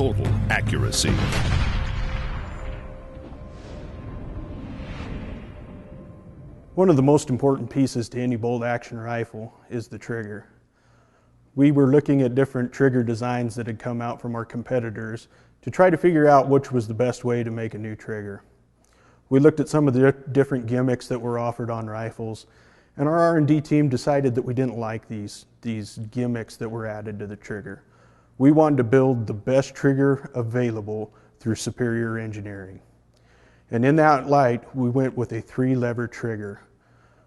total accuracy. One of the most important pieces to any bolt-action rifle is the trigger. We were looking at different trigger designs that had come out from our competitors to try to figure out which was the best way to make a new trigger. We looked at some of the different gimmicks that were offered on rifles, and our R&D team decided that we didn't like these gimmicks that were added to the trigger. We wanted to build the best trigger available through superior engineering. And in that light, we went with a 3-lever trigger.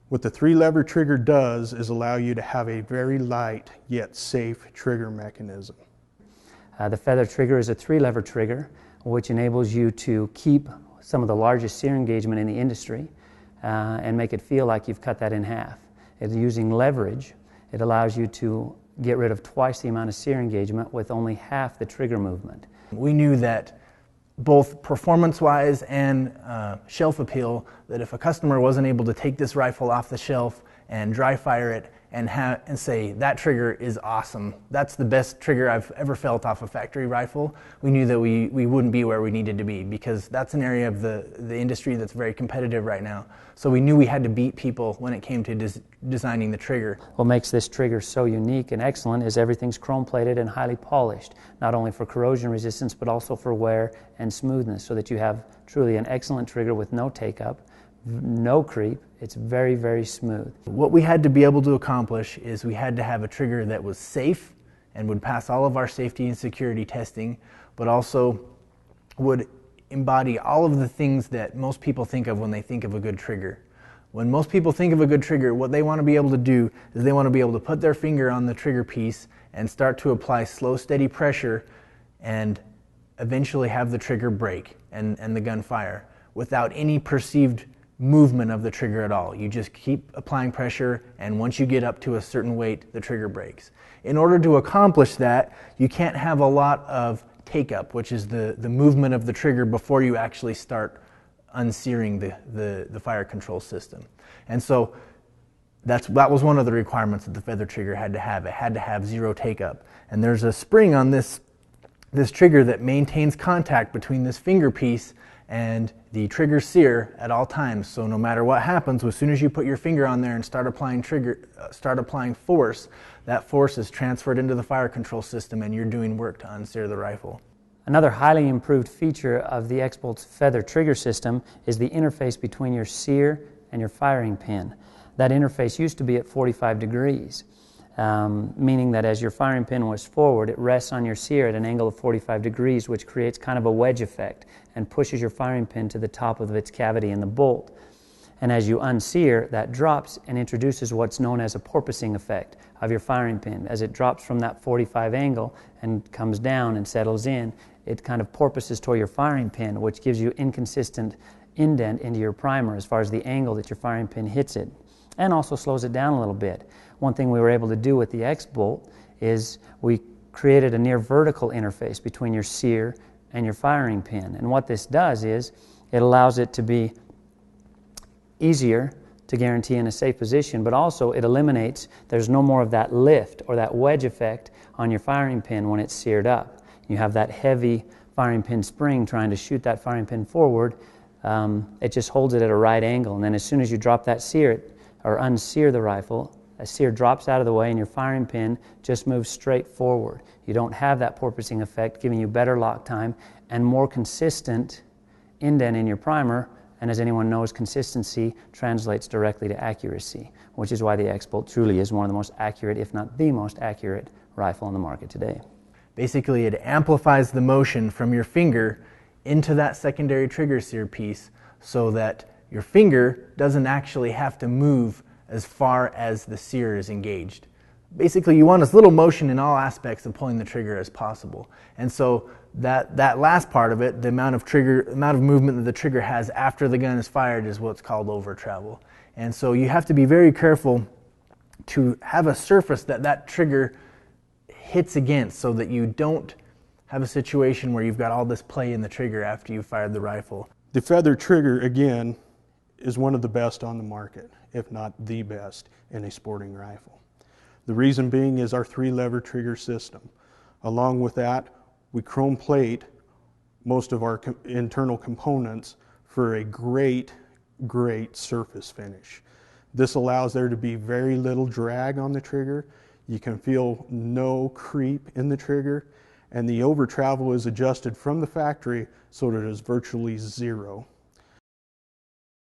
What the 3-lever trigger does is allow you to have a very light yet safe trigger mechanism. The Feather trigger is a 3-lever trigger, which enables you to keep some of the largest sear engagement in the industry and make it feel like you've cut that in half. It's using leverage. It allows you to get rid of twice the amount of sear engagement with only half the trigger movement. We knew that both performance-wise and shelf appeal, that if a customer wasn't able to take this rifle off the shelf and dry fire it and say, that trigger is awesome, that's the best trigger I've ever felt off a factory rifle, we knew that we wouldn't be where we needed to be, because that's an area of the industry that's very competitive right now. So we knew we had to beat people when it came to designing the trigger. What makes this trigger so unique and excellent is everything's chrome plated and highly polished, not only for corrosion resistance but also for wear and smoothness, so that you have truly an excellent trigger with no take-up, no creep. It's very, very smooth. What we had to be able to accomplish is we had to have a trigger that was safe and would pass all of our safety and security testing, but also would embody all of the things that most people think of when they think of a good trigger. When most people think of a good trigger, what they want to be able to do is they want to be able to put their finger on the trigger piece and start to apply slow, steady pressure and eventually have the trigger break and the gun fire without any perceived movement of the trigger at all. You just keep applying pressure, and once you get up to a certain weight, the trigger breaks. In order to accomplish that, you can't have a lot of take-up, which is the movement of the trigger before you actually start unsearing the fire control system. And so that was one of the requirements that the Feather trigger had to have. It had to have zero take-up. And there's a spring on this trigger that maintains contact between this finger piece and the trigger sear at all times. So no matter what happens, as soon as you put your finger on there and start applying force, that force is transferred into the fire control system and you're doing work to unsear the rifle. Another highly improved feature of the X-Bolt's Feather trigger system is the interface between your sear and your firing pin. That interface used to be at 45 degrees, meaning that as your firing pin was forward, it rests on your sear at an angle of 45 degrees, which creates kind of a wedge effect and pushes your firing pin to the top of its cavity in the bolt. And as you unsear, that drops and introduces what's known as a porpoising effect of your firing pin. As it drops from that 45 angle and comes down and settles in, it kind of porpoises toward your firing pin, which gives you inconsistent indent into your primer as far as the angle that your firing pin hits it, and also slows it down a little bit. One thing we were able to do with the X-Bolt is we created a near vertical interface between your sear and your firing pin. And what this does is it allows it to be easier to guarantee in a safe position, but also it eliminates, there's no more of that lift or that wedge effect on your firing pin when it's seared up. You have that heavy firing pin spring trying to shoot that firing pin forward. It just holds it at a right angle, and then as soon as you drop that sear or unsear the rifle, a sear drops out of the way and your firing pin just moves straight forward. You don't have that porpoising effect, giving you better lock time and more consistent indent in your primer. And as anyone knows, consistency translates directly to accuracy, which is why the X-Bolt truly is one of the most accurate, if not the most accurate, rifle on the market today. Basically, it amplifies the motion from your finger into that secondary trigger sear piece so that your finger doesn't actually have to move as far as the sear is engaged. Basically, you want as little motion in all aspects of pulling the trigger as possible. And so that last part of it, the amount of movement that the trigger has after the gun is fired, is what's called over travel. And so you have to be very careful to have a surface that trigger hits against, so that you don't have a situation where you've got all this play in the trigger after you fired the rifle. The Feather trigger, again, is one of the best on the market, if not the best, in a sporting rifle. The reason being is our 3-lever trigger system. Along with that, we chrome plate most of our internal components for a great surface finish. This allows there to be very little drag on the trigger. You can feel no creep in the trigger, and the over travel is adjusted from the factory so that it is virtually zero.